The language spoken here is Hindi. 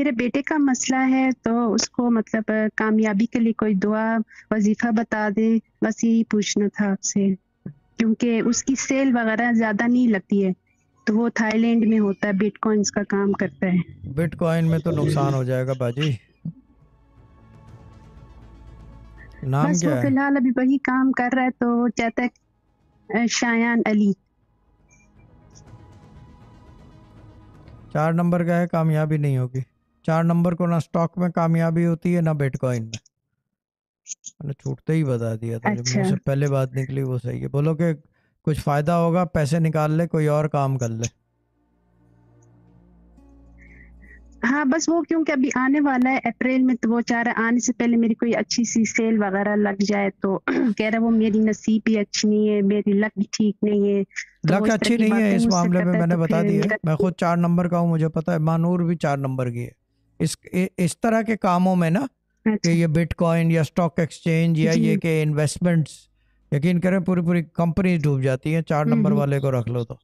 मेरे बेटे का मसला है, तो उसको मतलब कामयाबी के लिए कोई दुआ वजीफा बता दे, बस यही पूछना था आपसे, क्योंकि उसकी सेल वगैरह ज्यादा नहीं लगती है, तो वो थाईलैंड में होता है, बिटकॉइंस का काम करता है। बिटकॉइन में तो नुकसान हो जाएगा बाजी। नाम बस वो क्या है? फिलहाल अभी वही काम कर रहा है, तो वो चाहता है शायान अली। 4 नंबर का है, कामयाबी नहीं होगी। 4 नंबर को ना स्टॉक में कामयाबी होती है ना बिटकॉइन में। मैंने छूटते ही बता दिया था, जो मुंह अच्छा। से पहले बात निकली वो सही है। बोलो कि कुछ फायदा होगा, पैसे निकाल ले, कोई और काम कर ले। हाँ बस वो क्योंकि अभी आने वाला है अप्रैल में, तो वो चाह रहा है आने से पहले मेरी कोई अच्छी सी सेल वगैरह लग जाए, तो कह रहा है वो मेरी नसीब भी अच्छी नहीं है, मेरी लक भी ठीक नहीं है, तो वो लक इस तरह अच्छी की नहीं है बातें इस मुझसे मामले में, करता है, मैंने तो बता फिर दी है। मेरा। मैं खुद 4 नंबर का हूँ, मुझे पता है। मानूर भी 4 नंबर की है। इस तरह के कामों में ना, कि अच्छा। ये बिटकॉइन या स्टॉक एक्सचेंज या ये जी। के इन्वेस्टमेंट्स, यकीन करें पूरी पूरी कंपनी डूब जाती है। 4 नंबर हम्म। वाले को रख लो तो।